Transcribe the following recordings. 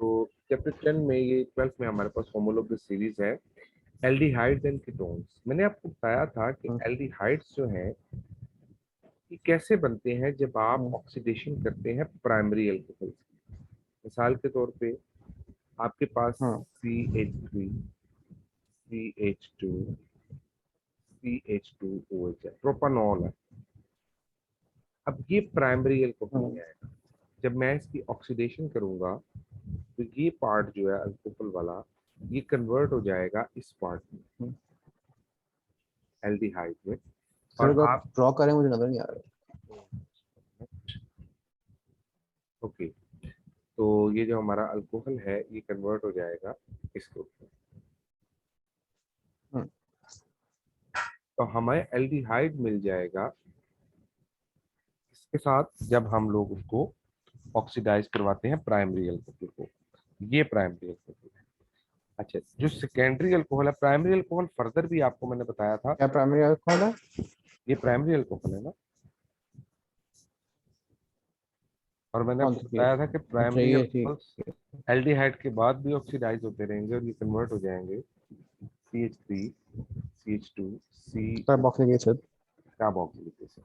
तो चैप्टर 10 में, ये 12th में हमारे पास होमोलॉगस सीरीज है एल्डिहाइड्स एंड कीटोन्स। मैंने आपको बताया था कि एल्डिहाइड्स जो हैं ये कैसे बनते हैं जब आप ऑक्सीडेशन करते हैं प्राइमरी एल्कोहल से। मिसाल के तौर पे आपके पास CH3, CH2, CH2OH है, प्रोपानॉल है। अब ये प्राइमरी एल्कोहल है। जब मैं इसकी ऑक्सीडेशन करूंगा तो ये पार्ट जो है अल्कोहल वाला, ये कन्वर्ट हो जाएगा इस पार्ट में, एल्डिहाइड में। सर और अगर आप ड्रॉ करें मुझे नजर नहीं आ रहा। ओके, तो ये जो हमारा अल्कोहल है ये कन्वर्ट हो जाएगा इस ग्रुप में। तो हमें एल्डिहाइड मिल जाएगा इसके साथ जब हम लोग उसको ऑक्सीडाइज करवाते हैं प्राइमरी अल्कोहल को। ये प्राइमरी अल्कोहल है। अच्छा, जो सेकेंडरी अल्कोहल है, प्राइमरी अल्कोहल फर्दर भी आपको मैंने बताया था, क्या प्राइमरी अल्कोहल है? ये प्राइमरी अल्कोहल है ना। और मैंने कौन आपको सी चीज? बताया था कि अच्छा प्राइमरी ये ठीक। अल्कोहल्स एल्डिहाइड के बाद भी ऑक्सीडाइज होते रहेंगे और ये कन्वर्ट हो जाएंगे CH3, CH2, C carboxylic acid. Carboxylic acid.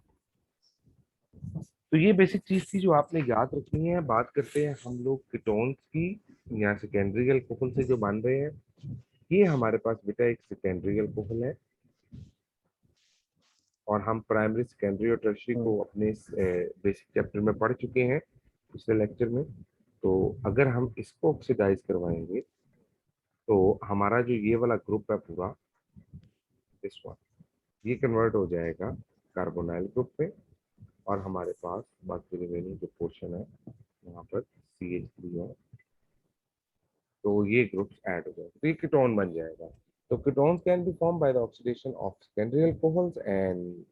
तो ये बेसिक चीज थी जो आपने याद रखनी है। बात करते हैं हम लोग कीटोन्स की, या सेकेंडरी अल्कोहल से जो बन रहे हैं। ये हमारे पास बेटा एक सेकेंडरी अल्कोहल है, और हम प्राइमरी, सेकेंडरी और टर्शियरी को अपने बेसिक चैप्टर में पढ़ चुके हैं पिछले लेक्चर में। तो अगर हम इसको ऑक्सीडाइज करवाएंगे तो हमारा जो ये वाला ग्रुप है पूरा, दिस वन, ये कन्वर्ट हो जाएगा कार्बोनाइल ग्रुप में, और हमारे पास बाकी रिमेनिंग जो पोर्शन है वहाँ पर CH3 है। तो ये ग्रुप्स ऐड हो जाएगा तो ये कीटोन बन जाएगा। तो ketones can be form by the oxidation of secondary alcohols, and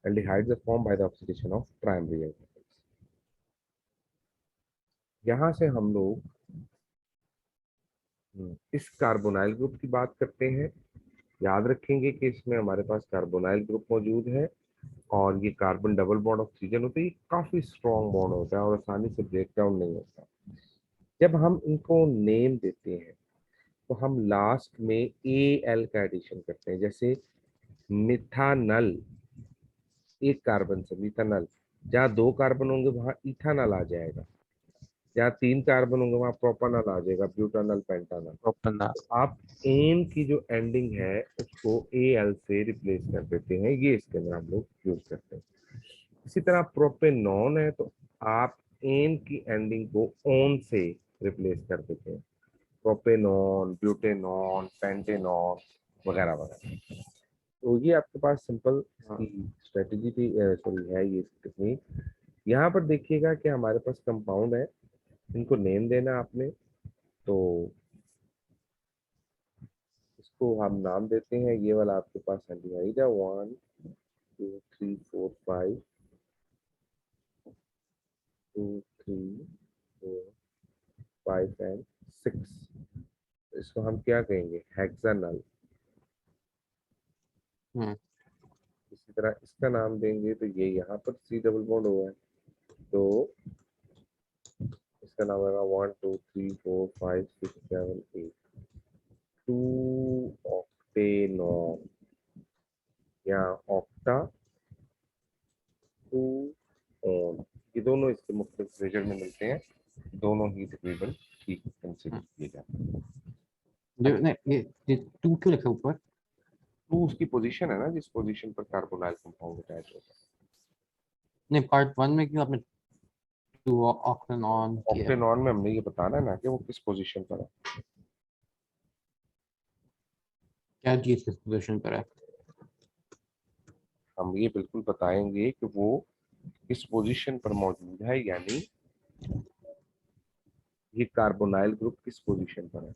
aldehydes are formed by the oxidation of primary alcohols. यहाँ से हम लोग इस कार्बोनाइल ग्रुप की बात करते हैं। याद रखेंगे कि इसमें हमारे पास कार्बोनाइल ग्रुप मौजूद है, और ये कार्बन डबल बॉन्ड ऑक्सीजन होते हैं, काफी स्ट्रॉन्ग बॉन्ड होता है और आसानी से ब्रेक डाउन नहीं होता। जब हम इनको नेम देते हैं तो हम लास्ट में AL का एडिशन करते हैं। जैसे मिथानल, एक कार्बन से मिथानल, जहाँ 2 कार्बन होंगे वहां इथानल आ जाएगा, जहाँ 3 कार्बन होंगे वहां प्रोपानल आ जाएगा, ब्यूटानल, पेंटानल। प्रोपेनॉल। तो आप एन की जो एंडिंग है उसको AL से रिप्लेस कर देते हैं, ये इसके अंदर हम लोग यूज करते हैं। इसी तरह प्रोपेनॉन है तो आप एन की एंडिंग को ओन से रिप्लेस कर देते हैं, प्रोपेनॉन, ब्यूटेनॉन, पेंटेनॉन वगैरह वगैरह। तो ये आपके पास सिंपल स्ट्रेटेजी थी, सॉरी है ये टेक्निक। यहाँ पर देखिएगा कि हमारे पास कंपाउंड है, इनको नेम देना आपने। तो इसको हम नाम देते हैं, ये वाला आपके पास एल्डिहाइड है, 1 2 3 4 5, 2 3 4 5 एंड 6। इसको हम क्या कहेंगे, हेक्सानल। इसी तरह इसका नाम देंगे तो ये यहाँ पर C डबल बॉन्ड हुआ है, तो इसका नाम होगा 1 2 3 4 5 6 7 8, 2 ऑक्टेनॉन, या ऑक्टा 2 ऑन। ये दोनों इसके मुख्तलिफ मेजर में मिलते हैं, दोनों ही तकरीबन ठीक कंसिडर किए जाते हैं। ये 2 क्यों लिखा ऊपर? तो उसकी पोजीशन है ना, जिस पोजीशन पर कार्बोनाइल कंपाउंड अटैच होता है। नहीं, पार्ट 1 में क्यों आपने 2 ऑक्टेनॉन किया? ऑक्टेनॉन में हमने ये बताना है ना कि वो किस पोजीशन पर है। क्या चीज किस पोजीशन पर है? हम ये बिल्कुल बताएंगे कि वो किस पोजीशन पर मौजूद है, यानी ये कार्बोनाइल ग्रुप किस पोजीशन पर है।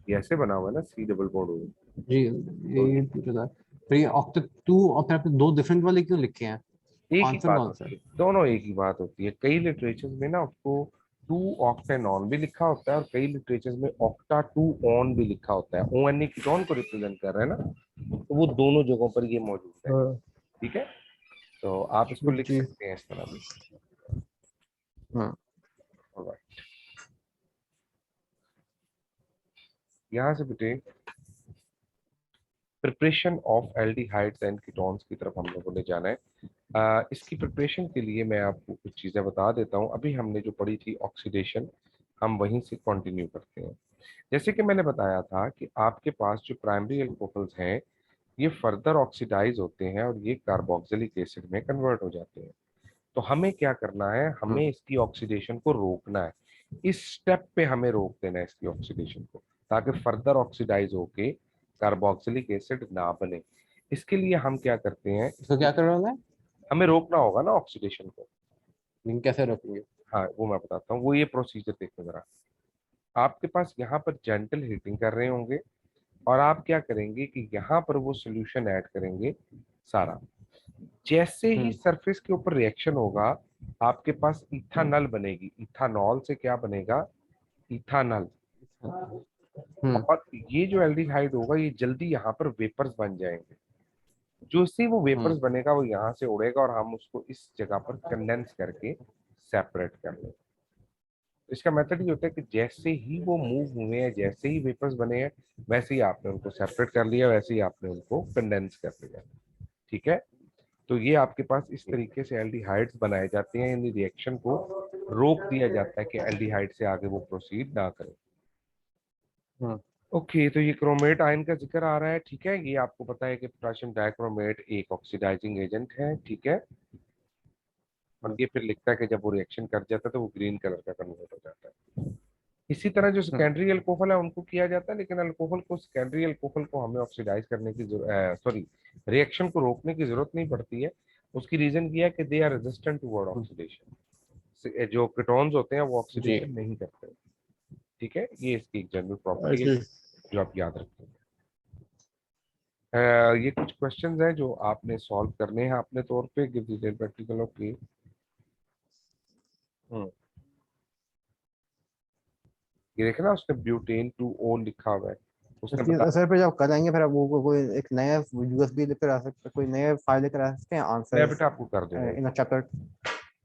ये ऐसे बना हुआ है ना, C डबल बॉन्ड हो, जी, तो ये पूछा था। फिर ये ऑक्टे 2 और फिर आपने 2 डिफरेंट वाले क्यों लिखे हैं? एक ही आंसर बात कौन सा है? होती है, दोनों एक ही बात होती है। कई लिटरेचर में ना उसको 2 ऑक्टेनॉन भी लिखा होता है, और कई लिटरेचर में ऑक्टा 2 ऑन भी लिखा होता है। ON ए कीटोन को रिप्रेजेंट कर रहा है ना, तो वो दोनों जगहों पर ये मौजूद है। हाँ ठीक है, तो आप इसको लिख जी। सकते हैं इस तरह भी। हाँ। Alright. यहाँ से बेटे preparation of aldehydes and ketones की तरफ हम लोगों ने जाना है। इसकी प्रिपरेशन के लिए मैं आपको कुछ चीज़ें बता देता हूँ। अभी हमने जो पढ़ी थी ऑक्सीडेशन, हम वहीं से कंटिन्यू करते हैं। जैसे कि मैंने बताया था कि आपके पास जो प्राइमरी अल्कोहल्स हैं ये फर्दर ऑक्सीडाइज होते हैं और ये कार्बोक्सिलिक एसिड में कन्वर्ट हो जाते हैं। तो हमें क्या करना है, हमें इसकी ऑक्सीडेशन को रोकना है। इस स्टेप पे हमें रोक देना है इसकी ऑक्सीडेशन को, ताकि फर्दर ऑक्सीडाइज होके कार्बोक्सिलिक एसिड ना बने। इसके लिए हम क्या करते हैं, इसको क्या कर रहा हूँ मैं? हमें रोकना होगा ना ऑक्सीडेशन को। लेकिन कैसे रोकेंगे? हाँ वो मैं बताता हूँ, वो ये प्रोसीजर देखो जरा। आपके पास यहाँ पर जेंटल हीटिंग कर रहे होंगे और आप क्या करेंगे कि यहाँ पर वो सोल्यूशन ऐड करेंगे सारा। जैसे ही सरफेस के ऊपर रिएक्शन होगा आपके पास इथानल बनेगी। इथानॉल से क्या बनेगा, इथानल। हम्म। और ये जो एल्डिहाइड होगा ये जल्दी यहाँ पर वेपर्स बन जाएंगे। जो सी वो वेपर्स हम्म। बनेगा वो यहाँ से उड़ेगा और हम उसको इस जगह पर कंडेंस करके सेपरेट कर लेंगे। इसका मेथड ये होता है कि जैसे ही वो मूव हुए हैं, जैसे ही वेपर्स बने हैं, वैसे ही आपने उनको सेपरेट कर लिया, वैसे ही आपने उनको कंडेंस कर लिया। ठीक है, तो ये आपके पास इस तरीके से एल्डिहाइड्स बनाए जाते हैं। इन रिएक्शन को रोक दिया जाता है कि एल्डिहाइड से आगे वो प्रोसीड ना करें। हम्म। ओके, तो ये क्रोमेट आयन का जिक्र आ रहा है। ठीक है, ये आपको पता है कि पोटेशियम डाइक्रोमेट एक ऑक्सीडाइजिंग एजेंट है। ठीक है, और ये फिर लिखता है कि जब वो रिएक्शन कर जाता है तो वो ग्रीन कलर का कन्वर्ट हो जाता है। इसी तरह जो हम्म। सेकेंडरी अल्कोहल है उनको किया जाता है, लेकिन अल्कोहल को, सेकेंडरी अल्कोहल को हमें ऑक्सीडाइज करने की सॉरी रिएक्शन को रोकने की जरूरत नहीं पड़ती है। उसकी रीजन ये है कि they are resistant toward oxidation. जो कीटोन्स होते हैं वो जी। ऑक्सीडेशन नहीं करते। ठीक है, ये इसकी एक जनरल प्रॉपर्टी है अच्छा। जो आप याद रखेंगे। ये कुछ क्वेश्चंस हैं जो आपने सॉल्व करने हैं अपने तौर पे, गिव डिटेल प्रैक्टिकल। ओके, ये देखना उसने ब्यूटेन 2O लिखा हुआ है, उसने इसकी बता। सर पे जब कराएंगे फिर वो कोई एक नया यूएसबी लेकर आ सकते, कोई नया फाइल लेकर आ सकते हैं मैं आंसर्स बेटा आपको कर दूंगा इन अ वो। चैप्टर।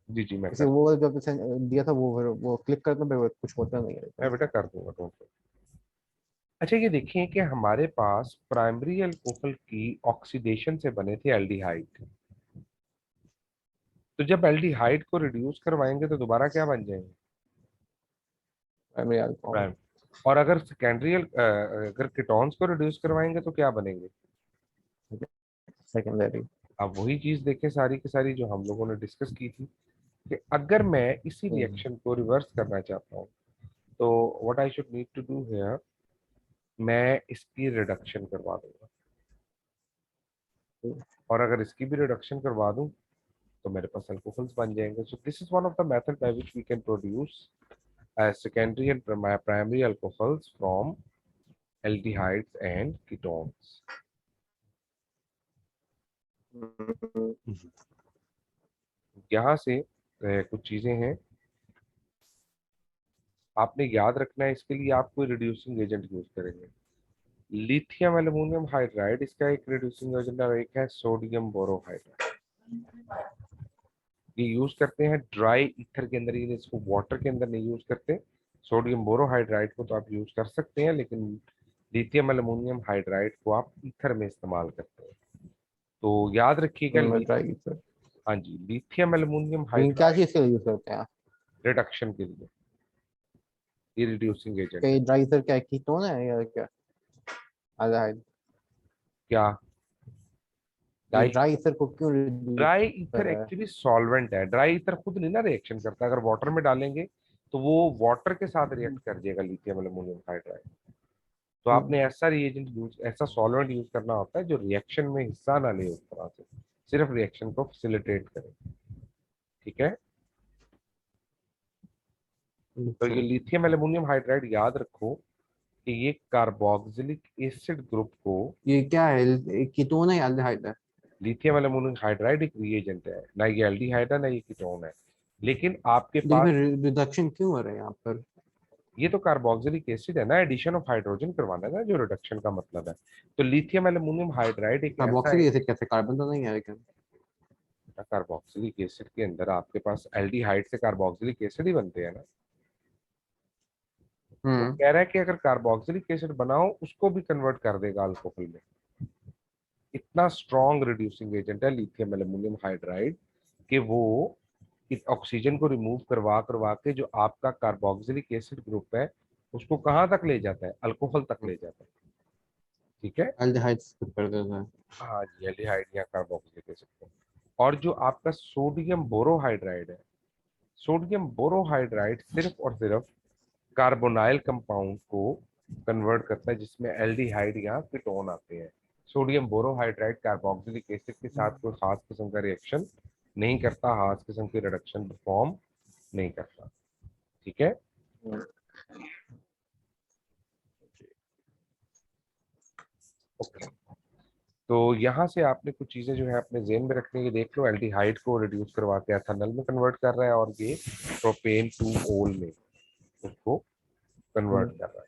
जी जी मैं इसे कर, वो जब दिया था वो फिर वो क्लिक करते पे वो कुछ होता नहीं है। मैं बेटा कर दूंगा, डोंट वरी। अच्छा ये देखिए कि हमारे पास प्राइमरी अल्कोहल की ऑक्सीडेशन से बने थे एल्डिहाइड। तो जब एल्डिहाइड को रिड्यूस करवाएंगे तो दोबारा क्या बन जाएंगे, प्राइमरी अल्कोहल। प्राइम। और अगर सेकेंडरी अगर कीटोन्स को रिड्यूस करवाएंगे तो क्या बनेंगे। सेकेंडरी। अब वही चीज देखें सारी की सारी जो हम लोगों ने डिस्कस की थी, कि अगर मैं इसी रिएक्शन को रिवर्स करना चाहता हूँ तो what I should need to do here, मैं इसकी रिडक्शन करवा दूंगा। और अगर इसकी भी रिडक्शन करवा दूं तो मेरे पास अल्कोहल्स बन जाएंगे। So this is one of the method by which we can produce secondary and primary alcohols from aldehydes and ketones. यहाँ से कुछ चीजें हैं आपने याद रखना है। इसके लिए आप कोई रिड्यूसिंग एजेंट यूज करेंगे। लिथियम एल्यूमिनियम हाइड्राइड इसका एक रिड्यूसिंग एजेंट है, और एक है सोडियम बोरोहाइड्राइड। ये यूज करते हैं ड्राई ईथर के अंदर, ये इसको वाटर के अंदर नहीं यूज करते। सोडियम बोरोहाइड्राइड को तो आप यूज कर सकते हैं, लेकिन लिथियम एल्यूमिनियम हाइड्राइड को आप ईथर में इस्तेमाल करते हैं। तो याद रखिएगा मैं ट्राई की सर। हाँ जी, लिथियम एल्यूमिनियम लेकिन क्या हाइड्राइड चीज़ के लिए यूज करते हैं? रिडक्शन के लिए ये रिड्यूसिंग एजेंट है। कई ड्राई सर क्या कीटोन है या क्या? अल्डिहाइड। क्या, ये डाई ड्राई सर को क्यों रिड्यूस ड्राई कर ईथर रहा है? एक्चुअली सॉल्वेंट है। ड्राई ईथर खुद नहीं ना रिएक्शन करता, अगर वाटर में डालेंगे तो वो वाटर के साथ रिएक्ट कर जाएगा लिथियम एल्यूमिनियम हाइड्राइड। तो आपने ऐसा रिएजेंट यूज, ऐसा सॉल्वेंट यूज करना होता है जो रिएक्शन में हिस्सा ना ले उस तरह से, सिर्फ रिएक्शन को फैसिलिटेट करे। ठीक है, तो अच्छा। ये लिथियम एल्यूमिनियम हाइड्राइड याद रखो कि ये कार्बोक्सिलिक एसिड ग्रुप को, ये क्या है, कीटोन है या अल्डिहाइड है? लिथियम एल्यूमिनियम हाइड्राइड एक रिएजेंट है, ना ये एल्डिहाइड है ना ये कीटोन है। लेकिन आपके लेकिन पास फिर रिडक्शन क्यों हो रहा है यहाँ पर? ये तो कार्बोक्सिलिक एसिड है ना, एडिशन ऑफ हाइड्रोजन करवाना है ना जो रिडक्शन का मतलब है। तो लिथियम एल्यूमिनियम हाइड्राइड एक ऐसा है, कार्बोक्सिलिक एसिड कैसे, कार्बन तो नहीं है लेकिन। कार्बोक्सिलिक एसिड के अंदर आपके पास एल्डिहाइड से कार्बोक्सिलिक एसिड ही बनते हैं ना। हम्म। कह रहा है कि अगर कार्बोक्सिलिक एसिड बनाओ उसको भी कन्वर्ट कर देगा अल्कोहल में। इतना स्ट्रॉन्ग रिड्यूसिंग एजेंट है लिथियम एल्यूमिनियम हाइड्राइड कि वो इस ऑक्सीजन को रिमूव करवा करवा के जो आपका कार्बोक्सिलिक एसिड ग्रुप है उसको कहाँ तक ले जाता है, अल्कोहल तक ले जाता है। ठीक है, एल्डिहाइड्स कर देता है। हाँ जी, एल्डिहाइड या कार्बोक्सिलिक एसिड को। और जो आपका सोडियम बोरोहाइड्राइड है, सोडियम बोरोहाइड्राइड सिर्फ और सिर्फ कार्बोनाइल कंपाउंड को कन्वर्ट करता है जिसमें एल्डिहाइड या कीटोन आते हैं। सोडियम बोरोहाइड्राइड कार्बोक्सिलिक एसिड के साथ कोई खास किस्म का रिएक्शन नहीं करता, खास किस्म की रिडक्शन परफॉर्म नहीं करता। ठीक है, ओके। तो यहाँ से आपने कुछ चीजें जो है अपने जेन में रखने की, देख लो एल्डिहाइड को रिड्यूस करवा के एथेनॉल में कन्वर्ट कर रहा है और ये प्रोपेन टू ओल में उसको कन्वर्ट कर रहा है,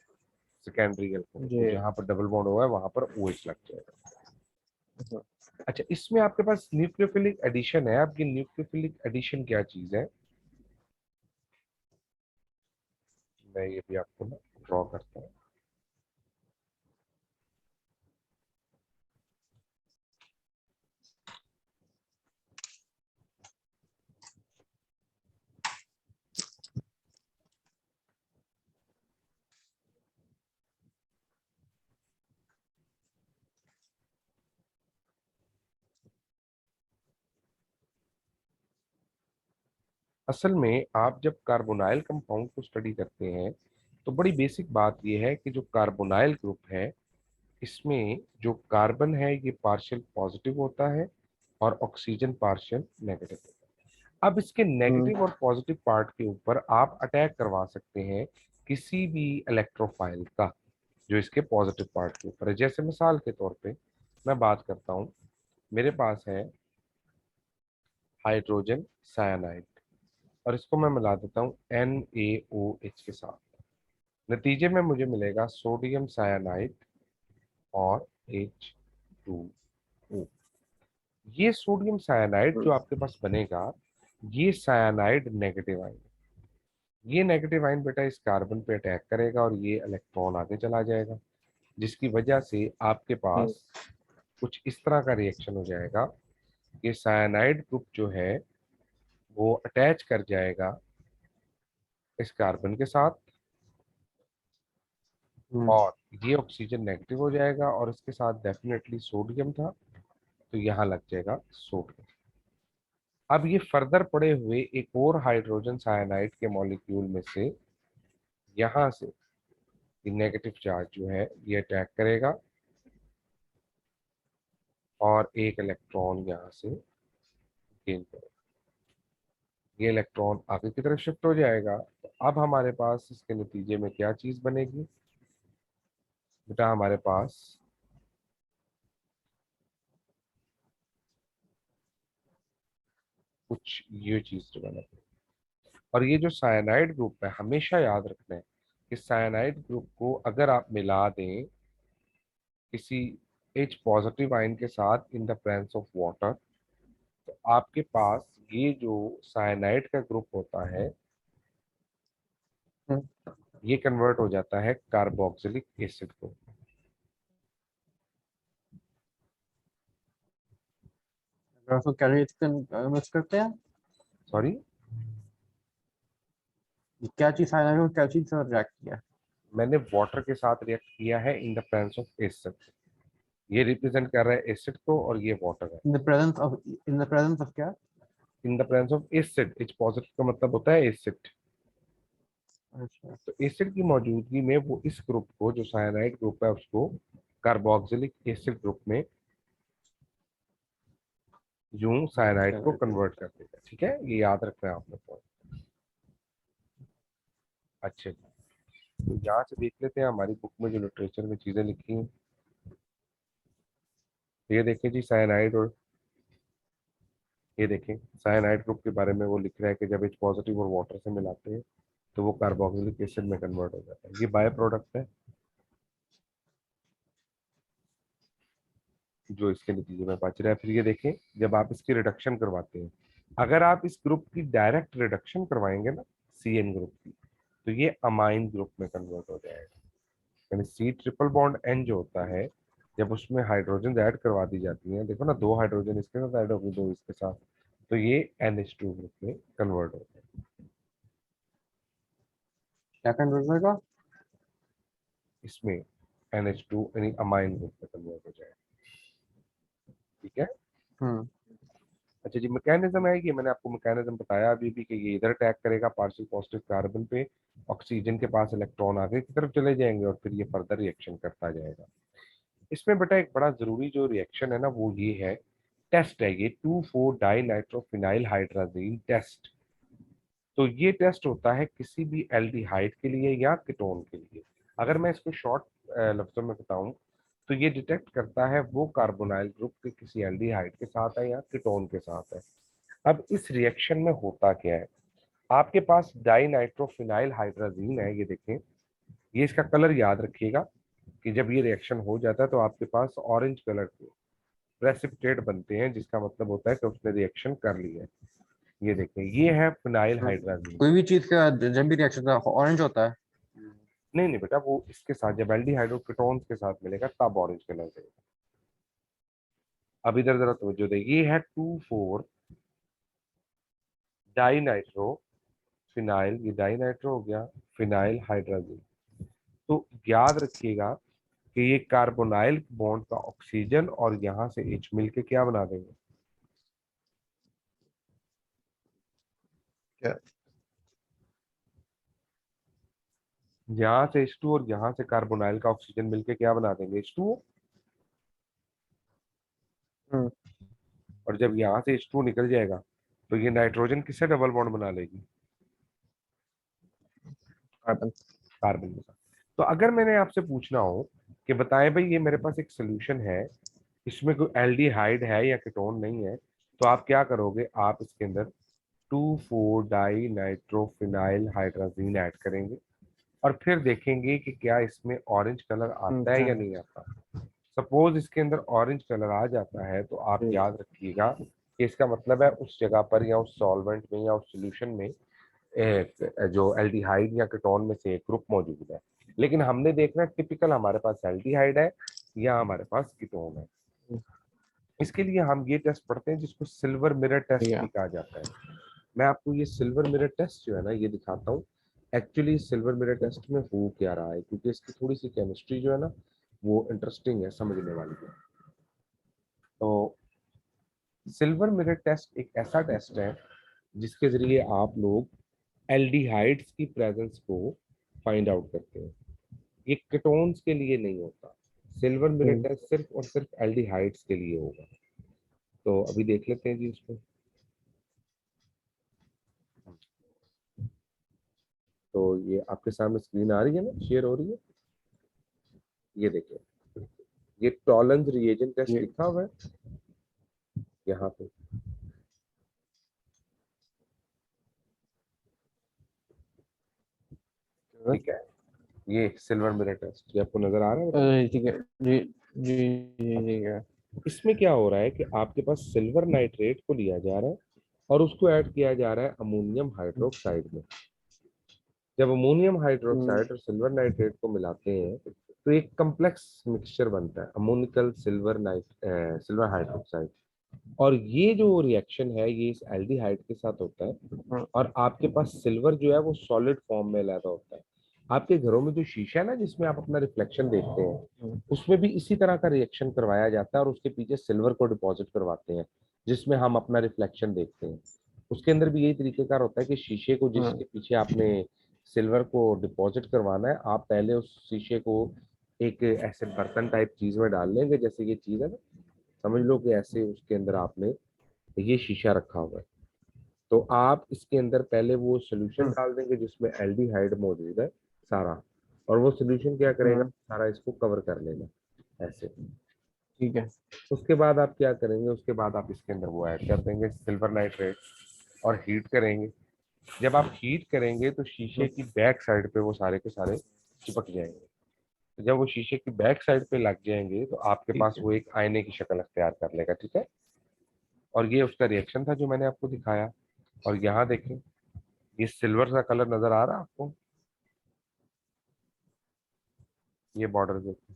सेकेंडरी अल्कोहल को। जी। जहां पर डबल बॉन्ड हुआ है वहां पर OH लग जाएगा। अच्छा, इसमें आपके पास न्यूक्लियोफिलिक एडिशन है। आपकी न्यूक्लियोफिलिक एडिशन क्या चीज है, मैं ये भी आपको ना ड्रॉ करता हूँ। असल में आप जब कार्बोनाइल कंपाउंड को स्टडी करते हैं तो बड़ी बेसिक बात यह है कि जो कार्बोनाइल ग्रुप है इसमें जो कार्बन है ये पार्शियल पॉजिटिव होता है और ऑक्सीजन पार्शियल नेगेटिव होता है। अब इसके नेगेटिव और पॉजिटिव पार्ट के ऊपर आप अटैक करवा सकते हैं किसी भी इलेक्ट्रोफाइल का जो इसके पॉजिटिव पार्ट के ऊपर है। जैसे मिसाल के तौर पे मैं बात करता हूँ, मेरे पास है हाइड्रोजन साइनाइड और इसको मैं मिला देता हूँ NaOH के साथ। नतीजे में मुझे मिलेगा सोडियम साइनाइड और H2O। ये सोडियम साइनाइड जो आपके पास बनेगा ये साइनाइड नेगेटिव आयन, ये नेगेटिव आयन बेटा इस कार्बन पे अटैक करेगा और ये इलेक्ट्रॉन आगे चला जाएगा, जिसकी वजह से आपके पास कुछ इस तरह का रिएक्शन हो जाएगा कि साइनाइड ग्रुप जो है वो अटैच कर जाएगा इस कार्बन के साथ और ये ऑक्सीजन नेगेटिव हो जाएगा और इसके साथ डेफिनेटली सोडियम था तो यहाँ लग जाएगा सोडियम। अब ये फर्दर पड़े हुए एक और हाइड्रोजन साइनाइड के मॉलिक्यूल में से यहाँ से ये नेगेटिव चार्ज जो है ये अटैक करेगा और एक इलेक्ट्रॉन यहाँ से गेन करेगा। ये इलेक्ट्रॉन आगे की तरफ शिफ्ट हो जाएगा। तो अब हमारे पास इसके नतीजे में क्या चीज बनेगी बेटा, हमारे पास कुछ ये चीज जो बनेगी। और ये जो साइनाइड ग्रुप है हमेशा याद रखना है कि साइनाइड ग्रुप को अगर आप मिला दें किसी H पॉजिटिव आयन के साथ in the presence of water तो आपके पास ये जो साइनाइड का ग्रुप होता है ये कन्वर्ट हो जाता है कार्बोक्सिलिक एसिड को। अगर उसको कैलोरीज मिक्स करते हैं, सॉरी, क्या चीज साइनाइड को क्या चीज से रिएक्ट किया? मैंने वाटर के साथ रिएक्ट किया है in the presence of acid. ये रिप्रेजेंट कर रहा है एसिड को और ये वाटर है। इन द प्रेजेंस ऑफ क्या? In the presence of acid, H positive का मतलब होता है एसिड। अच्छा। तो एसिड की मौजूदगी में वो इस ग्रुप को जो साइनाइड ग्रुप है उसको कार्बोक्सिलिक एसिड ग्रुप में यूं साइनाइड को कन्वर्ट कर देगा। ठीक है, ये याद रखना है आपने पॉइंट। अच्छे, तो यहाँ से देख लेते हैं हमारी बुक में जो लिटरेचर में चीजें लिखी हैं। ये देखें जी साइनाइड, और ये देखें साइनाइड ग्रुप के बारे में वो लिख रहा है कि जब H पॉजिटिव और वाटर से मिलाते हैं तो वो कार्बोक्सिलिक एसिड में कन्वर्ट हो जाता है। ये बाय प्रोडक्ट है जो इसके नतीजे में बच रहा है। फिर ये देखें जब आप इसकी रिडक्शन करवाते हैं, अगर आप इस ग्रुप की डायरेक्ट रिडक्शन करवाएंगे ना CN ग्रुप की, तो ये अमाइन ग्रुप में कन्वर्ट हो जाएगा। यानी सी ट्रिपल बॉन्ड एन जो होता है, जब उसमें हाइड्रोजन ऐड करवा दी जाती हैं, देखो ना 2 हाइड्रोजन इसके साथ ऐड होगी, 2 इसके साथ, तो ये NH2 ग्रुप में कन्वर्ट होता है। क्या कन्वर्ट होगा? इसमें NH2 यानी अमाइन ग्रुप में कन्वर्ट हो जाएगा। ठीक है। हम्म। अच्छा जी, मैकेनिज्म है ये, मैंने आपको मैकेनिज्म बताया अभी भी कि ये इधर अटैक करेगा पार्शियल पॉजिटिव कार्बन पे, ऑक्सीजन के पास इलेक्ट्रॉन आगे की तरफ चले जाएंगे और फिर ये फर्दर रिएक्शन करता जाएगा। इसमें बेटा एक बड़ा जरूरी जो रिएक्शन है ना, वो ये है, टेस्ट है ये 2,4 डाई नाइट्रोफिनाइल हाइड्राजीन टेस्ट। तो ये टेस्ट होता है किसी भी एल्डिहाइड के लिए या कीटोन के लिए। अगर मैं इसको शॉर्ट लफ्जों में बताऊं, तो ये डिटेक्ट करता है वो कार्बोनाइल ग्रुप के किसी एल्डिहाइड के साथ है या कीटोन के साथ है। अब इस रिएक्शन में होता क्या है, आपके पास डाई नाइट्रोफिनाइल हाइड्राजीन है, ये देखें, ये इसका कलर याद रखिएगा कि जब ये रिएक्शन हो जाता है तो आपके पास ऑरेंज कलर के प्रेसिपिटेट बनते हैं, जिसका मतलब होता है कि उसने रिएक्शन कर लिया है। ये देखें, ये है फिनाइल हाइड्राजीन। कोई भी चीज का जब भी रिएक्शन ऑरेंज होता है? नहीं नहीं बेटा, वो इसके साथ जब एल्डिहाइड और कीटोन्स के साथ मिलेगा तब ऑरेंज कलर देगा। अब इधर जरा तवज्जो दे, ये है 2,4 डाई नाइट्रो फिनाइल, ये डाई नाइट्रो हो गया, फिनाइल हाइड्राजीन। तो याद रखिएगा कि ये कार्बोनाइल बॉन्ड का ऑक्सीजन और यहां से H मिलके क्या बना देंगे, क्या? यहाँ से H2 और यहाँ से कार्बोनाइल का ऑक्सीजन मिलके क्या बना देंगे, H2O। हम्म। और जब यहाँ से H2 निकल जाएगा तो ये नाइट्रोजन किससे डबल बॉन्ड बना लेगी, कार्बन। कार्बन के साथ। तो अगर मैंने आपसे पूछना हो कि बताएं भाई ये मेरे पास एक सोल्यूशन है, इसमें कोई एल्डिहाइड है या कीटोन नहीं है, तो आप क्या करोगे, आप इसके अंदर 2,4 डाई नाइट्रोफिनाइल हाइड्राजीन ऐड करेंगे और फिर देखेंगे कि क्या इसमें ऑरेंज कलर आता है अच्छा। या नहीं आता। सपोज इसके अंदर ऑरेंज कलर आ जाता है तो आप ठीक। याद रखिएगा कि इसका मतलब है उस जगह पर या उस सॉल्वेंट में या उस सोल्यूशन में जो एल्डिहाइड या कीटोन में से एक ग्रुप मौजूद है। लेकिन हमने देखना टिपिकल हमारे पास एल्डिहाइड है या हमारे पास कीटोन है। इसके लिए हम ये टेस्ट पढ़ते हैं जिसको सिल्वर मिरर टेस्ट या भी कहा जाता है। मैं आपको ये सिल्वर मिरर टेस्ट जो है ना ये दिखाता हूँ। एक्चुअली सिल्वर मिरर टेस्ट में हो क्या रहा है, क्योंकि इसकी थोड़ी सी केमिस्ट्री जो है ना वो इंटरेस्टिंग है, समझने वाली है। तो सिल्वर मिरर टेस्ट एक ऐसा टेस्ट है जिसके जरिए आप लोग एल्डिहाइड्स की प्रेजेंस को फाइंड आउट करते हैं। ये कीटोन्स के लिए नहीं होता, सिल्वर मिरर टेस्ट सिर्फ और सिर्फ एल्डिहाइड्स के लिए होगा। तो अभी देख लेते हैं जी इसको। तो ये आपके सामने स्क्रीन आ रही है ना, शेयर हो रही है, ये देखिए, ये टॉलन्स रिएजेंट टेस्ट ये लिखा हुआ है यहाँ पे। ठीक है, ये सिल्वर मिरर टेस्ट ये आपको नजर आ रहा है बेटा। ठीक है जी। जी जी अब ठीक है। इसमें क्या हो रहा है कि आपके पास सिल्वर नाइट्रेट को लिया जा रहा है और उसको ऐड किया जा रहा है अमोनियम हाइड्रोक्साइड में। जब अमोनियम हाइड्रोक्साइड और सिल्वर नाइट्रेट को मिलाते हैं तो एक कम्प्लेक्स मिक्सचर बनता है, अमोनिकल सिल्वर हाइड्रोक्साइड। और ये जो रिएक्शन है ये इस एल्डिहाइड के साथ होता है और आपके पास सिल्वर जो है वो सॉलिड फॉर्म में लैदा होता है। आपके घरों में जो शीशा है ना जिसमें आप अपना रिफ्लेक्शन देखते हैं, उसमें भी इसी तरह का रिएक्शन करवाया जाता है और उसके पीछे सिल्वर को डिपॉजिट करवाते हैं जिसमें हम अपना रिफ्लेक्शन देखते हैं। उसके अंदर भी यही तरीकेकार होता है कि शीशे को जिसके पीछे आपने सिल्वर को डिपॉजिट करवाना है, आप पहले उस शीशे को एक ऐसे बर्तन टाइप चीज में डाल लेंगे, जैसे ये चीज है ना, समझ लो कि ऐसे उसके अंदर आपने ये शीशा रखा हुआ है। तो आप इसके अंदर पहले वो सोल्यूशन डाल देंगे जिसमें एल्डिहाइड मौजूद है सारा, और वो सोल्यूशन क्या करेगा, सारा इसको कवर कर लेगा ऐसे। ठीक है। उसके बाद आप क्या करेंगे, उसके बाद आप इसके अंदर वो ऐड कर देंगे सिल्वर नाइट्रेट और हीट करेंगे। जब आप हीट करेंगे तो शीशे की बैक साइड पे वो सारे के सारे चिपक जाएंगे। तो जब वो शीशे की बैक साइड पे लग जाएंगे तो आपके ठीक पास है। वो एक आईने की शक्ल अख्तियार कर लेगा। ठीक है, और ये उसका रिएक्शन था जो मैंने आपको दिखाया। और यहाँ देखें, ये सिल्वर सा कलर नजर आ रहा है आपको, ये बॉर्डर देखो,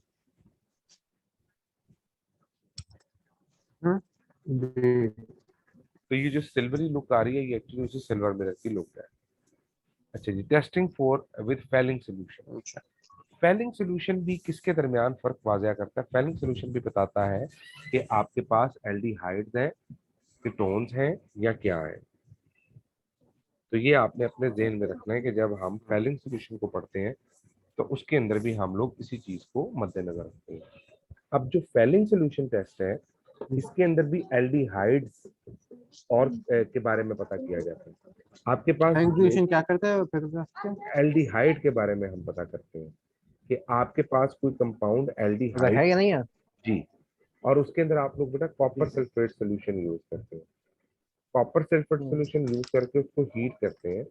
जी। तो ये जो सिल्वरी लुक आ रही है ये एक्चुअली उसी सिल्वर मिरर की लुक है। अच्छा जी, testing for with Fehling solution. अच्छा। फैलिंग सोल्यूशन भी किसके दरमियान फर्क वाज़ह करता है? फैलिंग सोल्यूशन भी बताता है कि आपके पास एल्डिहाइड्स हैं, कीटोन्स हैं या क्या है। तो ये आपने अपने जेहन में रखना है कि जब हम फैलिंग सोल्यूशन को पढ़ते हैं तो उसके अंदर भी हम लोग इसी चीज को मद्देनजर रखते हैं। अब जो फैलिंग सोल्यूशन टेस्ट है इसके अंदर भी एल्डिहाइड्स और के बारे में पता किया जाता है। आपके पास इंक्लूशन क्या करता है फिर एल्डिहाइड के बारे में हम पता करते हैं कि आपके पास कोई कंपाउंड अगर एल्डिहाइड, है या नहीं है? जी, और उसके अंदर आप लोग बेटा कॉपर सल्फेट सोल्यूशन यूज करते हैं। कॉपर सल्फेट सोल्यूशन यूज करके उसको हीट करते हैं।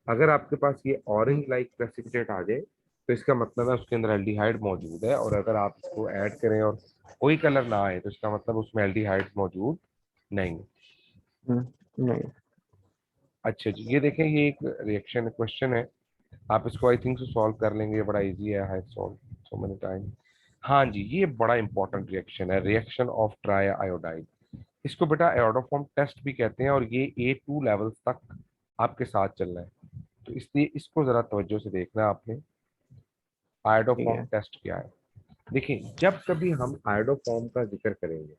अगर आपके पास ये ऑरेंज लाइक प्रेसिपिटेट आ जाए तो इसका मतलब है उसके अंदर एल्डिहाइड मौजूद है, और अगर आप इसको ऐड करें और कोई कलर ना आए तो इसका मतलब उसमें एल्डिहाइड मौजूद नहीं। नहीं। अच्छा जी, ये देखें, ये एक रिएक्शन क्वेश्चन है, आप इसको आई थिंक से सॉल्व कर लेंगे, ये बड़ा इजी है, I solve so many time. हाँ जी, ये बड़ा इंपॉर्टेंट रिएक्शन है, रिएक्शन ऑफ ट्राई आयोडाइड। इसको बेटा आयोडोफॉर्म टेस्ट भी कहते हैं और ये A2 लेवल तक आपके साथ चलना है, तो इसलिए इसको जरा तवज्जो से देखना है आपने। ठीक आयोडोफॉर्म है। टेस्ट क्या है? देखिए, जब कभी हम आयोडोफॉर्म का जिक्र करेंगे,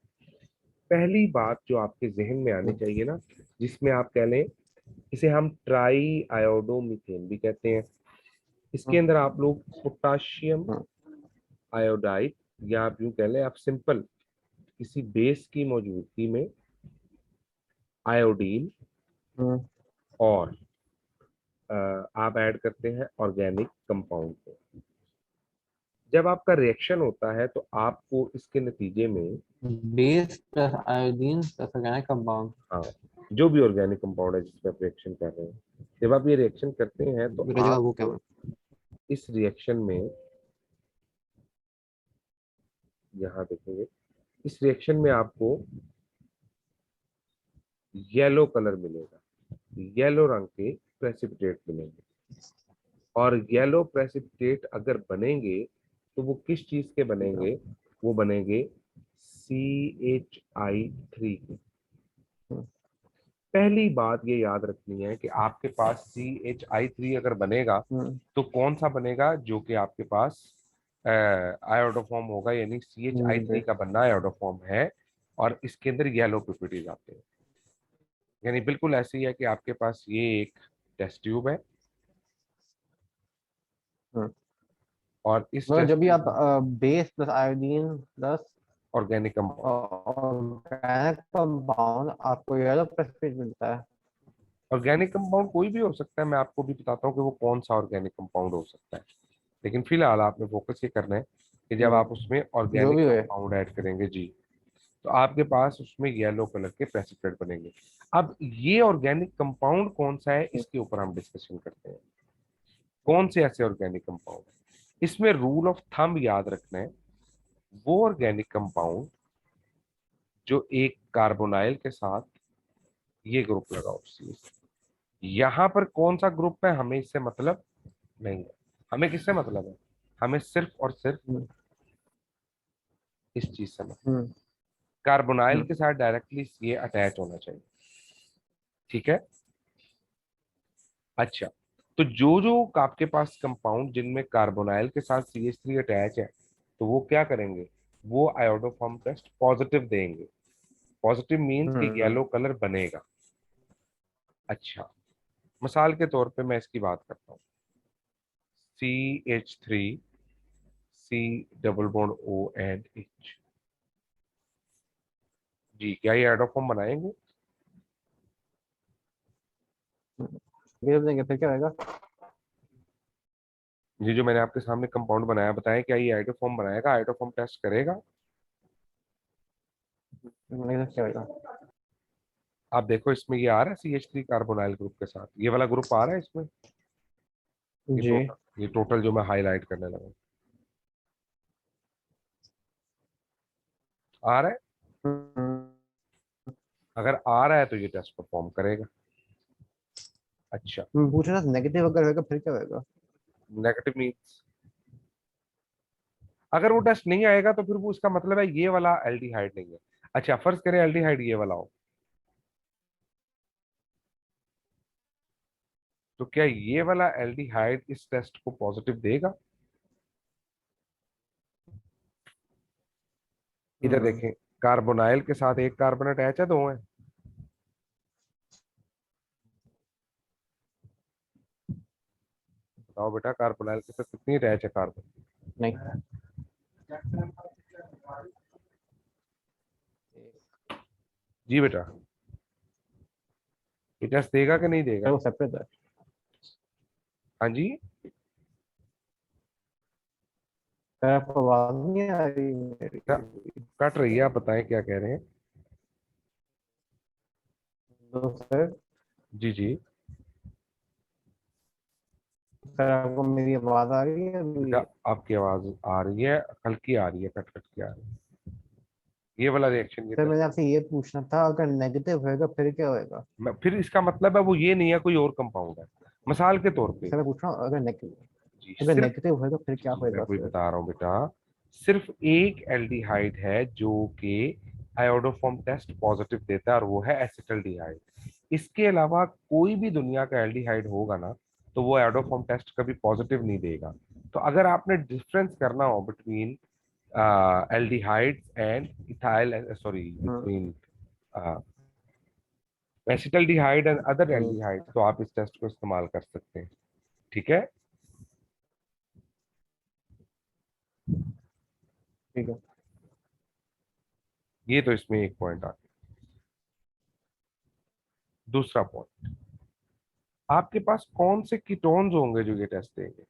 पहली बात जो आपके जहन में आनी चाहिए ना, जिसमें आप कह लें, इसे हम ट्राई आयोडोमीथेन भी कहते हैं। इसके अंदर आप लोग पोटाशियम आयोडाइड, या आप यूं कह लें, आप सिंपल किसी बेस की मौजूदगी में आयोडीन और आप ऐड करते हैं ऑर्गेनिक कंपाउंड को। जब आपका रिएक्शन होता है तो आपको इसके नतीजे में, base plus iodine plus organic compound. हाँ, जो भी ऑर्गेनिक कंपाउंड है जिसमें आप रिएक्शन कर रहे हैं, जब आप ये रिएक्शन करते हैं तो जगह वो क्या आपको इस रिएक्शन में, यहाँ देखेंगे, इस रिएक्शन में आपको येलो कलर मिलेगा, येलो रंग के प्रेसिपिटेट मिलेंगे। और येलो प्रेसिपिटेट अगर बनेंगे तो वो किस चीज के बनेंगे? वो बनेंगे CH3 के। पहली बात ये याद रखनी है कि आपके पास CH3 अगर बनेगा तो कौन सा बनेगा? जो कि आपके पास आयोडोफॉर्म होगा, यानी CH3 का बनना आयोडोफॉर्म है, और इसके अंदर येलो पिपिडीज आते हैं। यानी बिल्कुल ऐसे ही है कि आपके पास ये एक टेस्ट ट्यूब है और इस मतलब टेस्ट जब भी आप tube base plus iodine plus organic compound, organic compound आपको येलो प्रेसिपिटेट मिलता है। ऑर्गेनिक कंपाउंड कोई भी हो सकता है, मैं आपको भी बताता हूँ कि वो कौन सा ऑर्गेनिक कंपाउंड हो सकता है, लेकिन फिलहाल आपने फोकस ये करना है कि जब आप उसमें जो ऑर्गेनिक भी हो। कंपाउंड ऐड करेंगे जी, तो आपके पास उसमें येलो कलर के प्रेसिपिटेट बनेंगे। अब ये ऑर्गेनिक कंपाउंड कौन सा है इसके ऊपर हम डिस्कशन करते हैं, कौन से ऐसे ऑर्गेनिक कंपाउंड है। इसमें रूल ऑफ थंब याद रखना है, वो ऑर्गेनिक कंपाउंड जो एक कार्बोनाइल के साथ ये ग्रुप लगाओ सी, यहाँ पर कौन सा ग्रुप है हमें इससे मतलब नहीं है, हमें किससे मतलब है? हमें सिर्फ और सिर्फ इस चीज से मतलब, कार्बोनाइल के साथ डायरेक्टली ये अटैच होना चाहिए, ठीक है। अच्छा, तो जो जो आपके पास कंपाउंड जिनमें कार्बोनाइल के साथ CH3 अटैच है, तो वो क्या करेंगे? वो आयोडोफॉर्म टेस्ट पॉजिटिव देंगे। पॉजिटिव मीन्स कि येलो कलर बनेगा। अच्छा, मिसाल के तौर पे मैं इसकी बात करता हूँ, CH3 C double bond ONH, जी, क्या ये आयोडोफॉर्म बनाएंगे? गिर देंगे फिर क्या होगा? ये जो मैंने आपके सामने कंपाउंड बनाया, बताएं क्या ये आयोडोफॉर्म बनाएगा? आयोडोफॉर्म टेस्ट करेगा? नहीं तो क्या होगा? आप देखो, इसमें ये आ रहा है CH3 कार्बोनाइल ग्रुप के साथ, ये वाला ग्रुप आ रहा है इसमें, जी। ये टोटल जो मैं हाईलाइट करने लगा, आ रहा है? अगर आ रहा है तो ये टेस्ट परफॉर्म करेगा। अच्छा, पूछ रहा नेगेटिव अगर होगा फिर क्या होगा? नेगेटिव मीन्स अगर वो टेस्ट नहीं आएगा तो फिर वो उसका मतलब है ये वाला एल्डिहाइड नहीं है। अच्छा फर्ज करें एल्डिहाइड ये वाला हो, तो क्या ये वाला एल्डिहाइड इस टेस्ट को पॉजिटिव देगा? इधर देखें, कार्बोनाइल के साथ एक कार्बन अटैच है, दो है। बताओ बेटा कार्बोनाइल के साथ कितनी अटैच है कार्बन? नहीं, जी बेटा, ये टेस्ट देगा कि नहीं देगा? सर वो सेपरेट है। हाँ जी। सर आपको आवाज नहीं आ रही क्या मेरी? कट रही है, आप बताएं क्या कह रहे हैं। तो सर, जी जी। सर आपको मेरी आवाज आ रही है बेटा अभी? आपकी आवाज आ रही है, हल्की आ रही है, कट कट के आ रही है। ये वाला रिएक्शन ये सर मैंने टेस्ट। आपसे ये पूछना था, अगर नेगेटिव होएगा फिर क्या होएगा? फिर इसका मतलब है वो ये नहीं है, कोई और कंपाउंड है, मिसाल के तौर पे। सर मैं पूछ रहा हूँ, अगर नेगेटिव, जी अगर सिर्फ, नेगेटिव होएगा फिर जी क्या जी मैं होएगा वही फिर? बता रहा हूँ बेटा। सिर्फ एक एल्डिहाइड है जो कि आयोडोफॉर्म टेस्ट पॉजिटिव देता है, और वो है एसिटल्डिहाइड। इसके अलावा कोई भी दुनिया का एल्डिहाइड होगा ना, तो वो आयोडोफॉर्म टेस्ट कभी पॉजिटिव नहीं देगा। तो अगर आपने डिफरेंस करना हो between aldehydes and ethyl, sorry hmm. Between acetaldehyde and other ठीक एल्डिहाइड, है। तो आप इस टेस्ट को इस्तेमाल कर सकते हैं। ठीक है। ठीक है। ये तो इसमें एक पॉइंट आ गया। दूसरा पॉइंट, आपके पास कौन से कीटोन्स होंगे जो ये टेस्ट देंगे?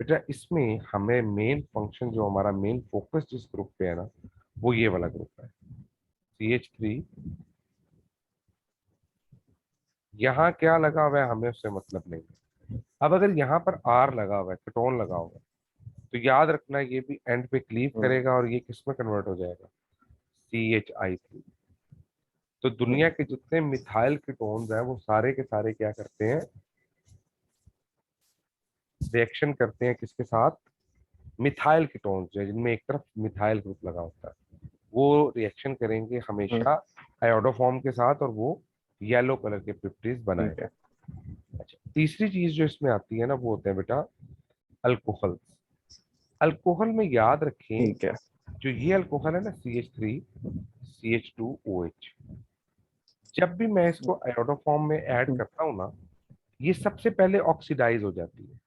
बेटा इसमें हमें मेन फंक्शन, जो हमारा मेन फोकस जिस ग्रुप पे है ना, वो ये वाला ग्रुप है, CH3। यहाँ क्या लगा हुआ है हमें उससे मतलब नहीं है। अब अगर यहाँ पर R लगा हुआ है, कीटोन लगा हुआ है, तो याद रखना ये भी एंड पे क्लीव हम्म। करेगा, और ये किस में कन्वर्ट हो जाएगा? CHI3। तो दुनिया हम्म। के जितने मिथाइल कीटोन्स हैं वो सारे के सारे क्या करते हैं, रिएक्शन करते हैं किसके साथ? मिथाइल कीटोन्स जो है, जिनमें एक तरफ मिथाइल ग्रुप लगा होता है, वो रिएक्शन करेंगे हम्म। हमेशा आयोडोफॉर्म के साथ, और वो येलो कलर के पिप्टीज ठीक बनाएगा। है। अच्छा तीसरी चीज जो इसमें आती है ना, वो होते हैं बेटा अल्कोहल। अल्कोहल में याद रखें, ठीक है। जो ये अल्कोहल है ना, CH3 CH2OH, जब भी मैं इसको आयोडोफॉर्म में ऐड हम्म। करता हूँ ना, ये सबसे पहले ऑक्सीडाइज हो जाती है,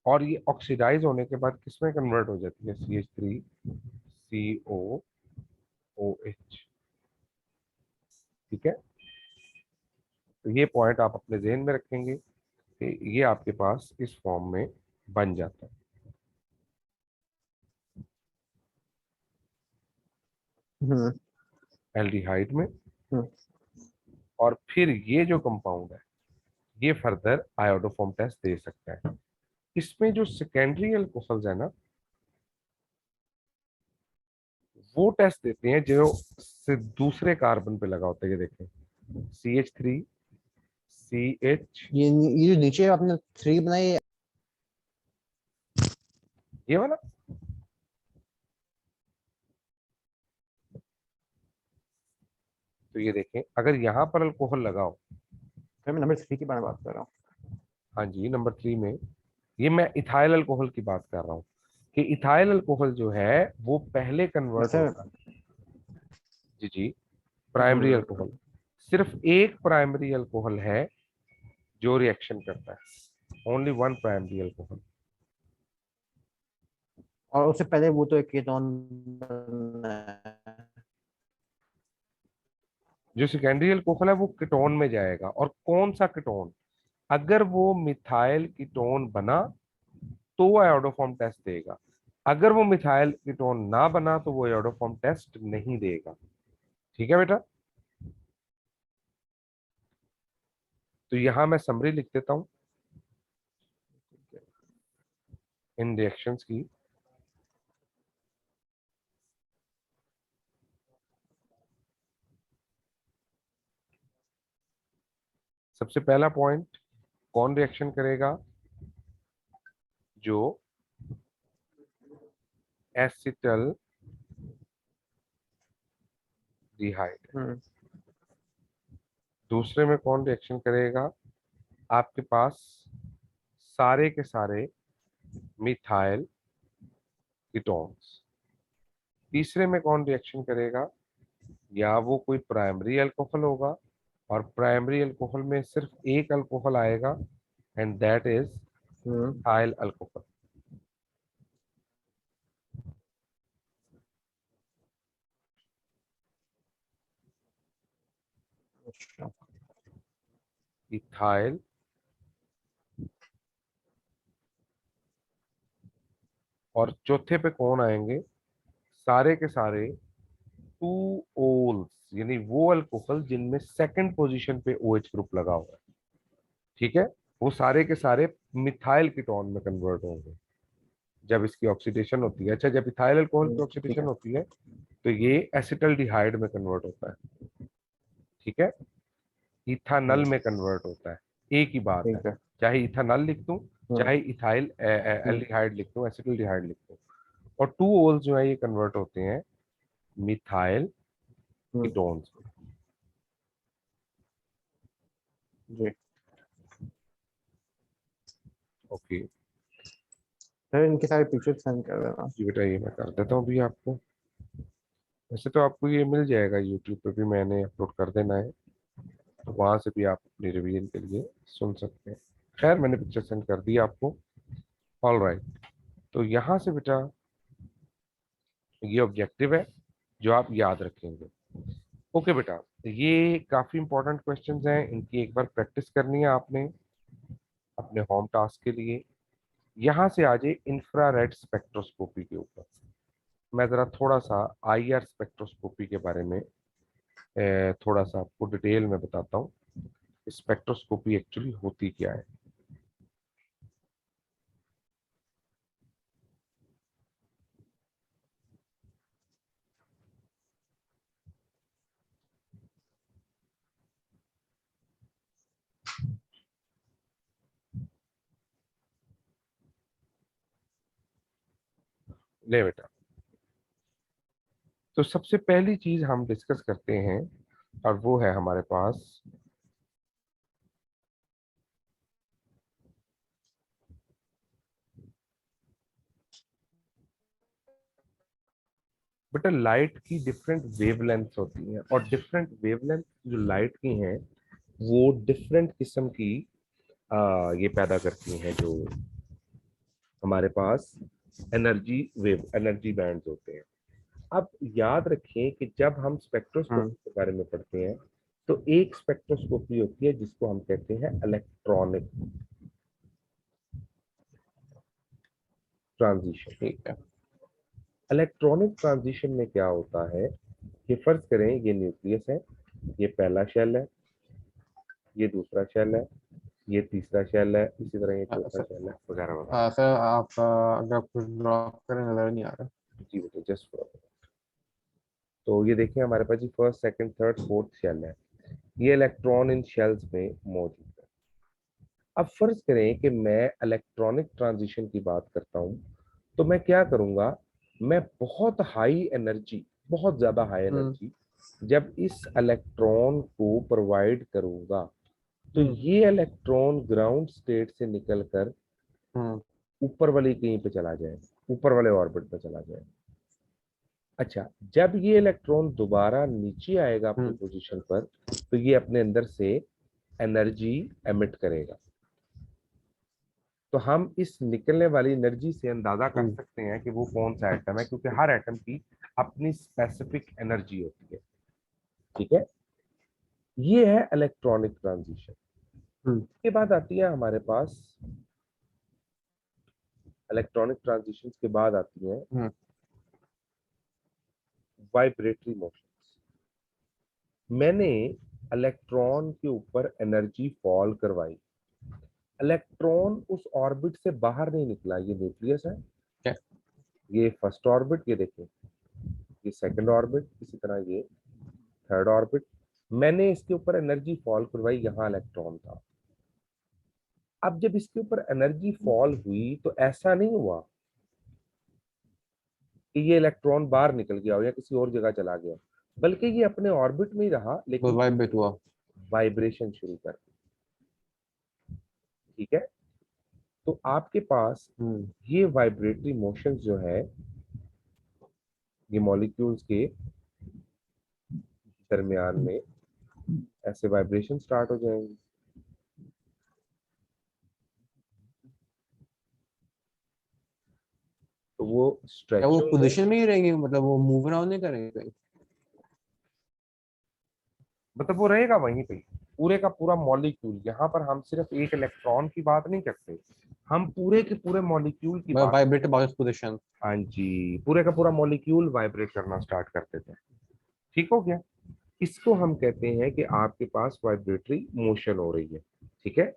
और ये ऑक्सीडाइज होने के बाद किसमें कन्वर्ट हो जाती है? CH3COOH। ठीक है। तो ये पॉइंट आप अपने जहन में रखेंगे कि ये आपके पास इस फॉर्म में बन जाता है हम्म। एल्डिहाइड में। हम्म। और फिर ये जो कंपाउंड है, ये फर्दर आयोडोफॉर्म टेस्ट दे सकता है। इसमें जो सेकेंडरी अल्कोहल्स है ना, वो टेस्ट देते हैं जो दूसरे कार्बन पे लगा होता है। ये देखें, CH3CH, ये जो नीचे आपने थ्री बनाई है। ये वाला। तो ये देखें, अगर यहाँ पर अल्कोहल लगा हो, सर मैं नंबर थ्री के बारे में बात कर रहा हूँ। हाँ जी नंबर 3 में, ये मैं इथाइल अल्कोहल की बात कर रहा हूँ, कि इथाइल अल्कोहल जो है वो पहले कन्वर्ट सर। होता है। जी जी। प्राइमरी हम्म। अल्कोहल, सिर्फ एक प्राइमरी अल्कोहल है जो रिएक्शन करता है, ओनली वन प्राइमरी अल्कोहल। और उससे पहले वो तो एक कीटोन बना है। जो सेकेंडरी अल्कोहल है वो कीटोन में जाएगा, और कौन सा कीटोन? अगर वो मिथाइल कीटोन बना तो वो आयोडोफॉर्म टेस्ट देगा, अगर वो मिथाइल कीटोन ना बना तो वो आयोडोफॉर्म टेस्ट नहीं देगा। ठीक है बेटा। तो यहां मैं समरी लिख देता हूं इन रिएक्शंस की। सबसे पहला पॉइंट, कौन रिएक्शन करेगा? जो एसिटल डिहाइड। दूसरे में कौन रिएक्शन करेगा? आपके पास सारे के सारे मिथाइल कीटोन्स। तीसरे में कौन रिएक्शन करेगा? या वो कोई प्राइमरी अल्कोहल होगा, और प्राइमरी अल्कोहल में सिर्फ एक अल्कोहल आएगा, and that is methyl alcohol. Ethyl और चौथे पे कौन आएंगे? सारे के सारे टू ओल्स, यानी वो अल्कोहल जिनमें सेकंड पोजीशन पे OH ग्रुप लगा हुआ है। ठीक है, वो सारे के सारे मिथाइल कीटोन में कन्वर्ट होंगे जब इसकी ऑक्सीडेशन होती है। अच्छा, जब इथाइल अल्कोहल की ठीक ऑक्सीडेशन है। होती है तो ये एसिटल्डिहाइड में कन्वर्ट होता है। ठीक है, इथानल में कन्वर्ट होता है। एक ही बात है, ठीक है। चाहे इथानल लिख दूं, चाहे इथाइल एल्डिहाइड लिख दूं, एसिटल्डिहाइड लिख दूं। और टू ओल्स जो है ये कन्वर्ट होते हैं मिथाइल कीटोन्स में। जी ओके सर, इनके सारे पिक्चर सेंड कर देना। जी बेटा, ये मैं कर देता हूँ अभी आपको। वैसे तो आपको ये मिल जाएगा यूट्यूब पे भी, मैंने अपलोड कर देना है, तो वहां से भी आप अपनी रिवीजन के लिए सुन सकते हैं। खैर, मैंने पिक्चर सेंड कर दी आपको। ऑल राइट, तो यहाँ से बेटा ये ऑब्जेक्टिव है जो आप याद रखेंगे। ओके बेटा, ये काफी इंपॉर्टेंट क्वेश्चंस हैं, इनकी एक बार प्रैक्टिस करनी है आपने अपने होम टास्क के लिए। यहाँ से आ जाए इंफ्रारेड स्पेक्ट्रोस्कोपी के ऊपर। मैं जरा थोड़ा सा IR स्पेक्ट्रोस्कोपी के बारे में थोड़ा सा आपको डिटेल में बताता हूँ। स्पेक्ट्रोस्कोपी एक्चुअली होती क्या है। ले बेटा, तो सबसे पहली चीज हम डिस्कस करते हैं, और वो है हमारे पास बेटा लाइट की डिफरेंट वेवलेंथ होती हैं, और डिफरेंट वेवलेंथ जो लाइट की हैं वो डिफरेंट किस्म की ये पैदा करती हैं, जो हमारे पास एनर्जी बैंड्स होते हैं। अब याद रखें कि जब हम स्पेक्ट्रोस्कोपी के बारे में पढ़ते हैं तो एक स्पेक्ट्रोस्कोपी होती है जिसको हम कहते हैं इलेक्ट्रॉनिक ट्रांजिशन। ठीक है। इलेक्ट्रॉनिक ट्रांजिशन में क्या होता है कि फर्ज करें ये न्यूक्लियस है, ये पहला शेल है, ये दूसरा शेल है, ये तीसरा शेल है, इसी तरह ये चौथा सर, शेल है, वगैरह वगैरह। सर आप अगर कुछ ड्रॉ करें नजर नहीं आ रहा। जी बेटा, जस्ट तो ये देखिए हमारे पास जी first second third fourth shell है। ये इलेक्ट्रॉन इन शेल्स में मौजूद है। अब फर्ज करें कि मैं इलेक्ट्रॉनिक ट्रांजिशन की बात करता हूं, तो मैं क्या करूंगा, मैं बहुत हाई एनर्जी, बहुत ज्यादा हाई एनर्जी जब इस इलेक्ट्रॉन को प्रोवाइड करूंगा, तो ये इलेक्ट्रॉन ग्राउंड स्टेट से निकलकर ऊपर वाली कहीं पे चला जाए, ऊपर वाले ऑर्बिट पे चला जाए। अच्छा, जब ये इलेक्ट्रॉन दोबारा नीचे आएगा अपनी पोजीशन पर, तो ये अपने अंदर से एनर्जी एमिट करेगा। तो हम इस निकलने वाली एनर्जी से अंदाजा कर सकते हैं कि वो कौन सा एटम है, क्योंकि हर एटम की अपनी स्पेसिफिक एनर्जी होती है। ठीक है, ये है इलेक्ट्रॉनिक ट्रांजिशन। इसके बाद आती है हमारे पास, इलेक्ट्रॉनिक ट्रांजिशन के बाद आती है वाइब्रेटरी मोशंस। मैंने इलेक्ट्रॉन के ऊपर एनर्जी फॉल करवाई, इलेक्ट्रॉन उस ऑर्बिट से बाहर नहीं निकला। ये न्यूक्लियस है, क्या? ये फर्स्ट ऑर्बिट, ये देखिए ये सेकंड ऑर्बिट, इसी तरह ये थर्ड ऑर्बिट। मैंने इसके ऊपर एनर्जी फॉल करवाई, यहाँ इलेक्ट्रॉन था। अब जब इसके ऊपर एनर्जी फॉल हुई तो ऐसा नहीं हुआ कि ये इलेक्ट्रॉन बाहर निकल गया हो या किसी और जगह चला गया, बल्कि ये अपने ऑर्बिट में ही रहा, वो लेकिन वाइब्रेट हुआ। वाइब्रेशन शुरू कर दी। ठीक है, तो आपके पास ये वाइब्रेटरी मोशंस जो है, ये मॉलिक्यूल्स के दरमियान में ऐसे वाइब्रेशन स्टार्ट हो जाएंगे। तो वो क्या वो स्ट्रेच होंगे। पोजीशन में ही रहेंगे, मतलब वो मूव अराउंड नहीं करेंगे कहीं? मतलब वो रहेगा वहीं पे, पूरे का पूरा मॉलिक्यूल। यहाँ पर हम सिर्फ एक इलेक्ट्रॉन की बात नहीं करते, हम पूरे के पूरे मॉलिक्यूल की बात। Vibrate about its position. हाँ जी, पूरे का पूरा मॉलिक्यूल वाइब्रेट करना स्टार्ट कर देते हैं। ठीक हो गया। इसको हम कहते हैं कि आपके पास वाइब्रेटरी मोशन हो रही है। ठीक है,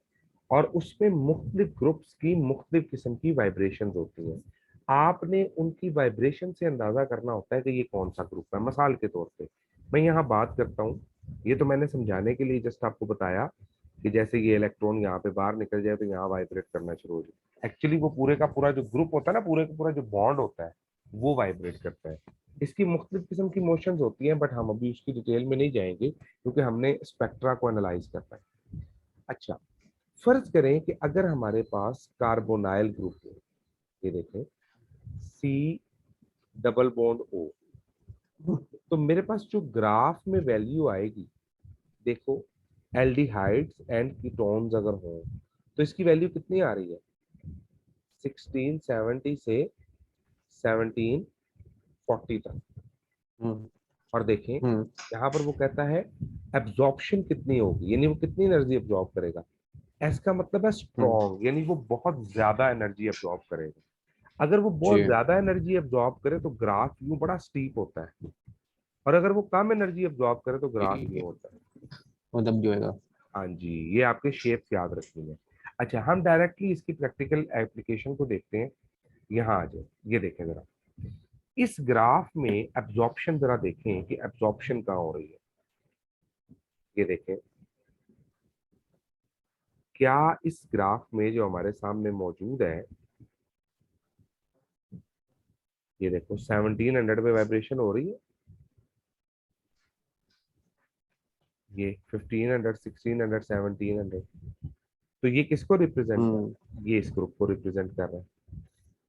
और उसमें मुख्तलिफ ग्रुप्स की मुख्तलिफ किस्म की वाइब्रेशन होती हैं। आपने उनकी वाइब्रेशन से अंदाजा करना होता है कि ये कौन सा ग्रुप है। मिसाल के तौर पे मैं यहाँ बात करता हूँ, ये तो मैंने समझाने के लिए जस्ट आपको बताया कि जैसे ये इलेक्ट्रॉन यहाँ पे बाहर निकल जाए तो यहाँ वाइब्रेट करना शुरू हो जाए। एक्चुअली वो पूरे का पूरा जो ग्रुप होता है ना, पूरे का पूरा जो बॉन्ड होता है, वो वाइब्रेट करता है। इसकी मुख्तलिफ किस्म की मोशंस होती हैं, बट हम अभी उसकी डिटेल में नहीं जाएंगे क्योंकि हमने स्पेक्ट्रा को एनालाइज करना है। अच्छा, फर्ज करें कि अगर हमारे पास कार्बोनाइल ग्रुप है, ये देखें सी डबल बॉन्ड ओ, तो मेरे पास जो ग्राफ में वैल्यू आएगी, देखो एल्डिहाइड्स एंड कीटोन्स अगर हो तो इसकी वैल्यू कितनी आ रही है, 1670 से 1740 तक। हम्म। और देखें हम्म। यहाँ पर वो कहता है एब्जॉर्प्शन कितनी होगी, यानी वो कितनी एनर्जी एब्जॉर्ब करेगा। एस का मतलब है हम्म। स्ट्रॉन्ग, यानी वो बहुत ज्यादा एनर्जी एब्जॉर्ब करेगा। अगर वो बहुत जी। ज्यादा एनर्जी एब्जॉर्ब करे तो ग्राफ यूं बड़ा स्टीप होता है, और अगर वो कम एनर्जी एब्जॉर्ब करे तो ग्राफ यूं होता है। वो दब जाएगा। हाँ जी, ये आपके शेप्स याद रखनी है। अच्छा, हम डायरेक्टली इसकी प्रैक्टिकल एप्लीकेशन को देखते हैं। यहाँ आ जाए, ये देखें जरा, इस ग्राफ में एब्जॉर्प्शन जरा देखें कि एब्जॉर्प्शन कहाँ हो रही है। ये देखें, क्या इस ग्राफ में जो हमारे सामने मौजूद है, ये देखो 1700 पे वाइब्रेशन हो रही है, ये 1500, 1600, 1700, तो ये किसको रिप्रेजेंट कर रहा हम्म। है, ये इस ग्रुप को रिप्रेजेंट कर रहा है।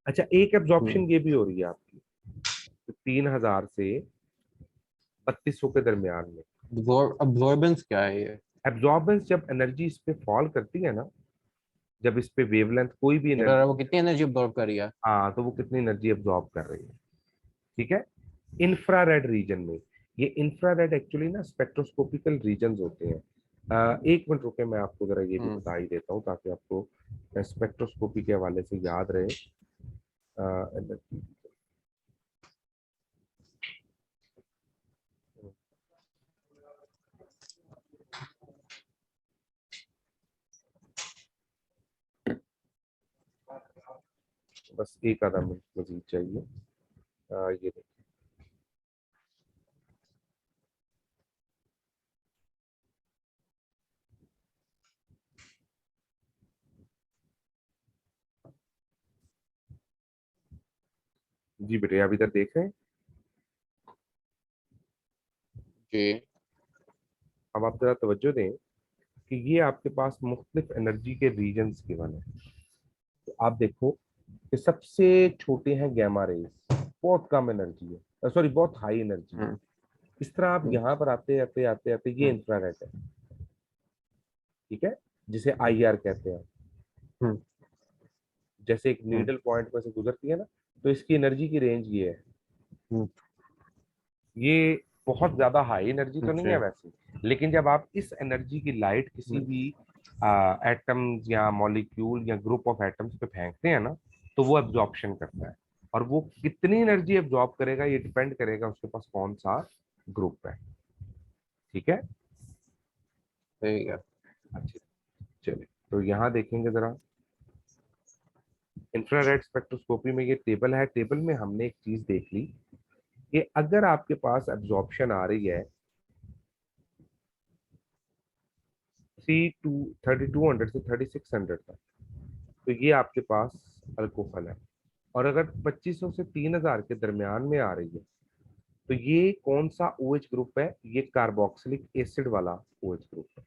अच्छा, एक हम्म। एब्जॉर्प्शन ये भी हो रही है आपकी, तो 3000 से 3200 के दरमियान में। अब्जॉर्बेंस क्या है ये? एब्जॉर्बेंस जब एनर्जी इस पे फॉल करती है ना, जब इस पे वेवलेंथ कोई भी मतलब एनर्जी, वो कितनी एनर्जी अब्जॉर्ब कर रही है? हाँ, तो वो कितनी एनर्जी एब्जॉर्ब कर रही है। ठीक है, इंफ्रारेड रीजन में, ये इंफ्रारेड एक्चुअली ना स्पेक्ट्रोस्कोपिकल रीजन होते हैं। एक मिनट रुके, मैं आपको जरा ये भी हम्म। बता ही देता हूँ ताकि आपको स्पेक्ट्रोस्कोपी के हवाले से याद रहे। energy, बस एक आधा मिनट मजीद चाहिए। ये देखिए, जी बेटे आप इधर देख रहे हैं, जी। अब आप जरा तवज्जो दें कि ये आपके पास मुख्तलिफ एनर्जी के रीजन्स गिवन है। तो आप देखो कि सबसे छोटे हैं गैमा रेज, बहुत कम एनर्जी है, सॉरी बहुत हाई एनर्जी है। हम्म। इस तरह आप हम्म। यहाँ पर आते आते आते आते ये हम्म। इंफ्रारेड है। ठीक है, जिसे आईआर कहते हैं। हम्म। जैसे एक हम्म। नीडल पॉइंट में से गुजरती है ना, तो इसकी एनर्जी की रेंज ये है। हम्म। ये बहुत ज्यादा हाई एनर्जी तो नहीं जी। है वैसे, लेकिन जब आप इस एनर्जी की लाइट किसी हम्म। भी एटम्स या मॉलिक्यूल या ग्रुप ऑफ एटम्स पे फेंकते हैं ना, तो वो एब्जॉर्प्शन करता है। और वो कितनी एनर्जी एब्जॉर्ब करेगा ये डिपेंड करेगा उसके पास कौन सा ग्रुप है। ठीक है, सही है। अच्छा, चलिए तो यहाँ देखेंगे जरा, इंफ्रारेड स्पेक्ट्रोस्कोपी में ये टेबल है। टेबल में हमने एक चीज देख ली कि अगर आपके पास एब्जॉर्प्शन आ रही है 3200 से 3600 तक, तो ये आपके पास अल्कोहल है। और अगर 2500 से 3000 के दरमियान में आ रही है तो ये कौन सा OH ग्रुप है? ये कार्बोक्सिलिक एसिड वाला OH ग्रुप है।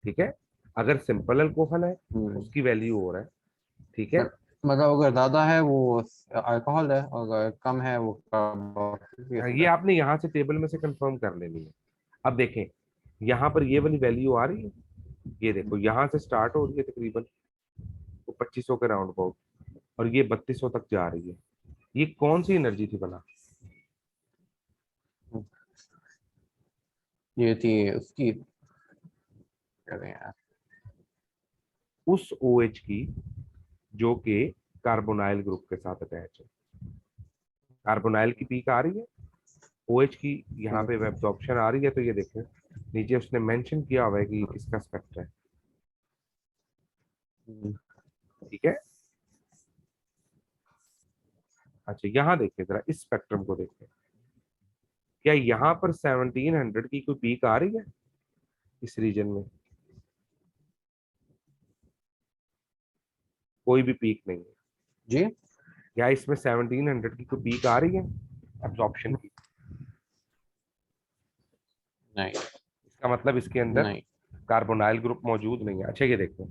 ठीक है, अगर सिंपल अल्कोहल है उसकी वैल्यू और है। ठीक है, मतलब अगर ज्यादा है वो अल्कोहल है, और अगर कम है वो कार्बोक्सिलिक एसिड ये है। आपने यहाँ से टेबल में से कंफर्म कर लेनी है। अब देखें, यहाँ पर ये वाली वैल्यू आ रही है, ये देखो यहाँ से स्टार्ट हो रही है तकरीबन तो 2500 के राउंड अबाउट, और ये 3200 तक जा रही है। ये कौन सी एनर्जी थी भला? ये थी उसकी, क्या कहें यार, उस OH की जो कि कार्बोनाइल ग्रुप के साथ अटैच है। कार्बोनाइल की पीक आ रही है, OH की यहाँ पे एब्जॉर्प्शन आ रही है। तो ये देखो नीचे उसने मेंशन किया हुआ है कि ये किसका स्पेक्ट्रम है। ठीक है, अच्छा यहाँ देखिए जरा, इस स्पेक्ट्रम को देखिए, क्या यहाँ पर 1700 की कोई पीक आ रही है इस रीजन में? कोई भी पीक नहीं है। जी क्या इसमें 1700 की कोई पीक आ रही है एब्जॉर्प्शन की? नहीं इसका मतलब इसके अंदर नहीं। कार्बोनाइल ग्रुप मौजूद नहीं है। अच्छा ये देखो,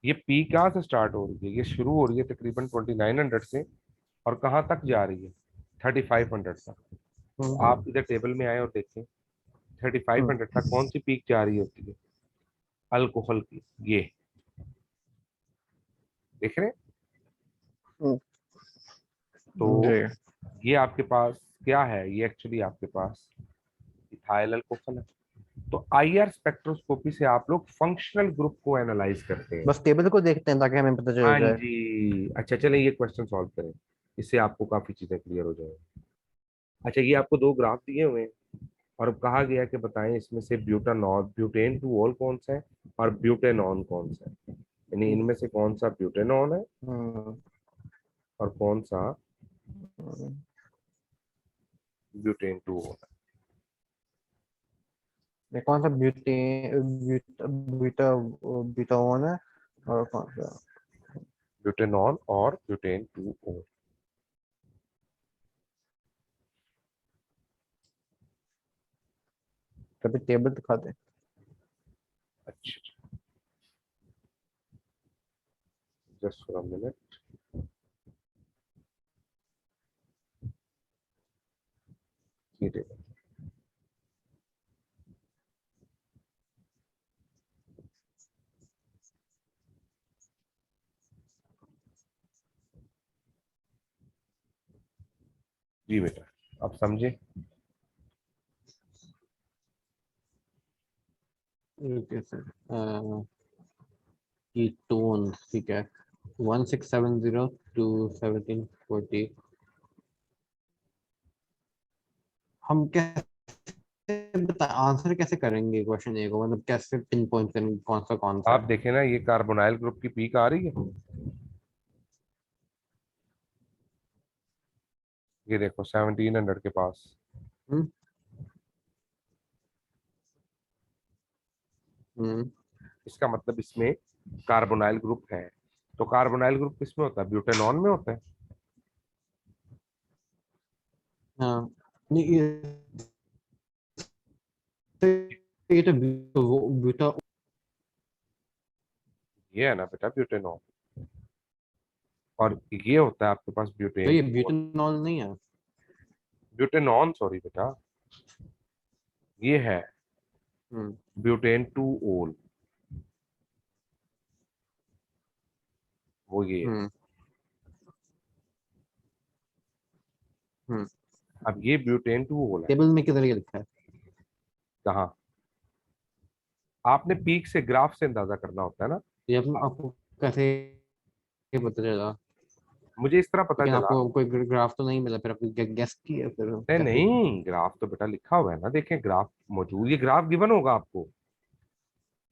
ये पीक कहाँ से स्टार्ट हो रही है? ये शुरू हो रही है तकरीबन 2900 से, और कहाँ तक जा रही है? 3500 तक। तो आप इधर टेबल में आए और देखें 3500 तक कौन सी पीक जा रही होती है अल्कोहल की? ये देख रहे हैं? तो जी ये आपके पास क्या है? ये एक्चुअली आपके पास इथाइल अल्कोहल है। तो IR स्पेक्ट्रोस्कोपी से आप लोग फंक्शनल ग्रुप को एनालाइज करते हैं। बस टेबल को देखते हैं ताकि हमें पता चल हाँ जाए। जी, अच्छा चलें ये क्वेश्चन सॉल्व करें, इससे आपको काफी चीजें क्लियर हो जाएंगी। अच्छा ये आपको दो ग्राफ दिए हुए हैं, और अब कहा गया कि बताएं इसमें से ब्यूटानॉल ब्यूटेन टू ऑल कौन सा है और ब्यूटेनॉन कौन सा है, यानी इनमें से कौन सा ब्यूटेनॉन है हम्म, और कौन सा हम्म, ब्यूटेन टू ऑल है। ये कौन सा ब्यूटा ब्यूटा ब्यूटा वन है और कौन सा? ब्यूटेनॉन और ब्यूटेन टू ऑल। कभी टेबल दिखा दे। अच्छा, जस्ट फॉर अ मिनट। ये देखो, जी बेटा अब समझे? Okay sir. कीटोन ठीक है, 1670 टू 1740। हम कैसे बता आंसर कैसे करेंगे क्वेश्चन ए को, मतलब कैसे पिन पॉइंट करेंगे कौन सा आप है? देखें ना, ये कार्बोनाइल ग्रुप की पीक आ रही है, ये देखो 1700 के पास। हम्म हम्म इसका मतलब इसमें कार्बोनाइल ग्रुप है। तो कार्बोनाइल ग्रुप किसमें होता है? ब्यूटेनॉन में होता है। हाँ। नहीं ये तो ब्यूटा, ये है ना बेटा ब्यूटेनॉन, और ये होता है आपके पास तो ब्यूटेन ये टू। ब्यूटानॉल नहीं है। ब्यूटेनॉन सॉरी बेटा, ये है हम्म ब्यूटेन टू ओल, वो ये है। हम्म हम्म अब ये ब्यूटेन टू ओल है। टेबल में किधर ये लिखा है? कहाँ? आपने पीक से ग्राफ से अंदाजा करना होता है ना। ये आपको कैसे पता चला? मुझे इस तरह पता लेकिन चला। आपको कोई ग्राफ तो नहीं मिला, फिर आपने गेस किया फिर नहीं कैसे? नहीं, ग्राफ तो बेटा लिखा हुआ है ना, देखें ग्राफ मौजूद, ये ग्राफ गिवन होगा आपको,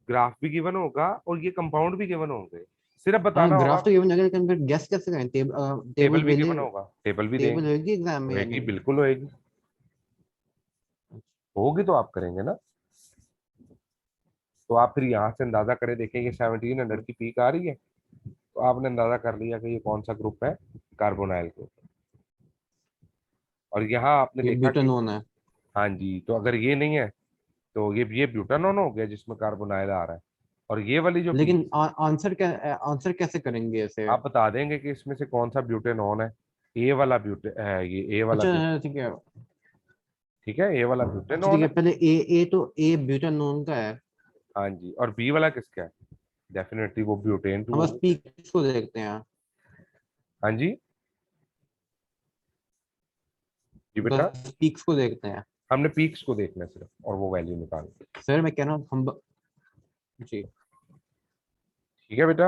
ग्राफ भी गिवन होगा और ये कंपाउंड भी गिवन होंगे, सिर्फ हाँ बताना ग्राफ होगा। तो गिवन है, लेकिन फिर गेस कैसे करें? टेबल टेबल भी गिवन वैल्यू, होगा, टेबल भी टेबल देंगे। होगी एग्जाम में या होएगी, नहीं? बिल्कुल होएगी, होगी तो आप करेंगे ना। तो आप फिर यहाँ से अंदाजा करें, देखें ये 1700 की पीक आ रही है, तो आपने अंदाजा कर लिया कि ये कौन सा ग्रुप है, कार्बोनाइल के ऊपर। और यहाँ आपने ये देखा कि ब्यूटानोन है। हाँ जी, तो अगर ये नहीं है तो ये ब्यूटानॉन हो गया जिसमें कार्बोनाइल आ रहा है। और ये वाली जो लेकिन पीक, आंसर कैसे करेंगे ऐसे? आप बता देंगे कि इसमें से कौन सा ब्यूटेनॉन है। ये वाला ब्यूटे है, ये ए वाला अच्छा ब्यूटे, ठीक है। ठीक है, ए वाला अच्छा ठीक ब्यूटेनॉन है, है। पहले ए तो ए ब्यूटानोन का है। हाँ जी, और बी वाला किसका है? डेफिनेटली वो ब्यूटेन टू हम बस होगा। पीक्स को देखते हैं। हाँ जी, जी बेटा, बस पीक्स को देखते हैं। हमने पीक्स को देखना है सिर्फ और वो वैल्यू निकालनी। सर मैं कह रहा हूँ जी। ठीक है बेटा।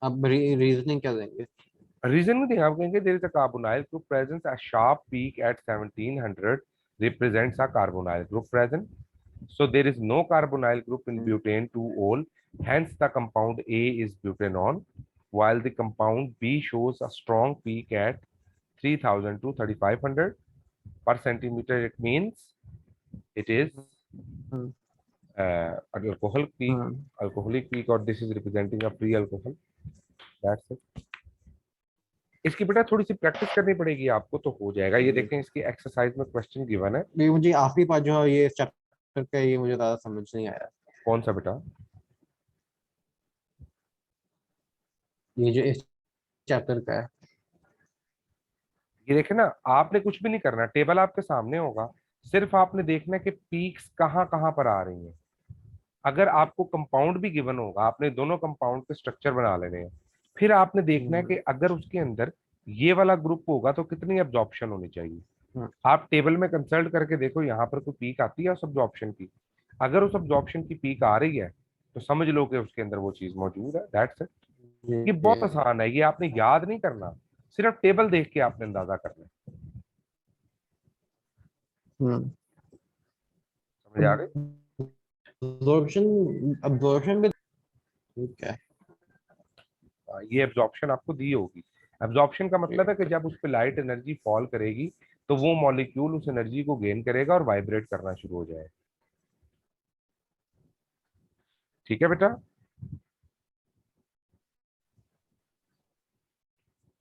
अब रीजनिंग क्या देंगे? रीजन में देखिए, आप कहेंगे there is a carbonyl group presence a sharp peak at 1700 represents a carbonyl group present. So there is no carbonyl group in butane 2-ol. Hence the compound A is butanol, while the compound B shows a strong peak at 3000 to 3500 per centimeter. It means it is hmm, hmm, alcoholic peak, or this is representing a free alcohol. That's it. इसकी बेटा थोड़ी सी practice करनी पड़ेगी आपको, तो हो जाएगा। ये देखें, इसकी एक्सरसाइज में क्वेश्चन गिवन है। ये मुझे आखिरी पार्ट जो है ये चैप्टर का, ये मुझे ज्यादा समझ नहीं आया। कौन सा बेटा? ये जो इस चैप्टर का है। ये देखे ना, आपने कुछ भी नहीं करना, टेबल आपके सामने होगा, सिर्फ आपने देखना है कि पीक्स कहाँ कहाँ पर आ रही हैं। अगर आपको कंपाउंड भी गिवन होगा, आपने दोनों कंपाउंड के स्ट्रक्चर बना लेने हैं। फिर आपने देखना है कि हम्म, अगर उसके अंदर ये वाला ग्रुप होगा तो कितनी एब्जॉर्प्शन होनी चाहिए। हम्म, आप टेबल में कंसल्ट करके देखो, यहाँ पर कोई पीक आती है उस एब्जॉर्प्शन की। अगर उस एब्जॉर्प्शन की पीक आ रही है तो समझ लो कि उसके अंदर वो चीज मौजूद है। That's it. ये बहुत ये- आसान है, ये आपने याद नहीं करना, सिर्फ टेबल देख के आपने अंदाजा करना है। हम्म। समझ आ गई? अब्जॉर्प्शन अब्जॉर्प्शन भी ठीक है। ये एब्जॉर्प्शन आपको दी होगी। एब्जॉर्प्शन का मतलब है कि जब उस पर लाइट एनर्जी फॉल करेगी तो वो मॉलिक्यूल उस एनर्जी को गेन करेगा और वाइब्रेट करना शुरू हो जाएगा। ठीक है बेटा,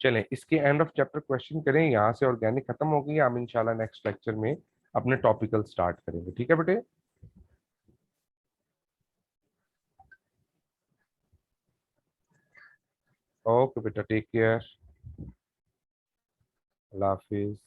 चलें इसके एंड ऑफ चैप्टर क्वेश्चन करें। यहाँ से ऑर्गेनिक खत्म हो गई, हम इंशाल्लाह नेक्स्ट लेक्चर में अपने टॉपिकल स्टार्ट करेंगे। ठीक है बेटे, ओके बेटा, टेक केयर, अल्लाह हाफिज।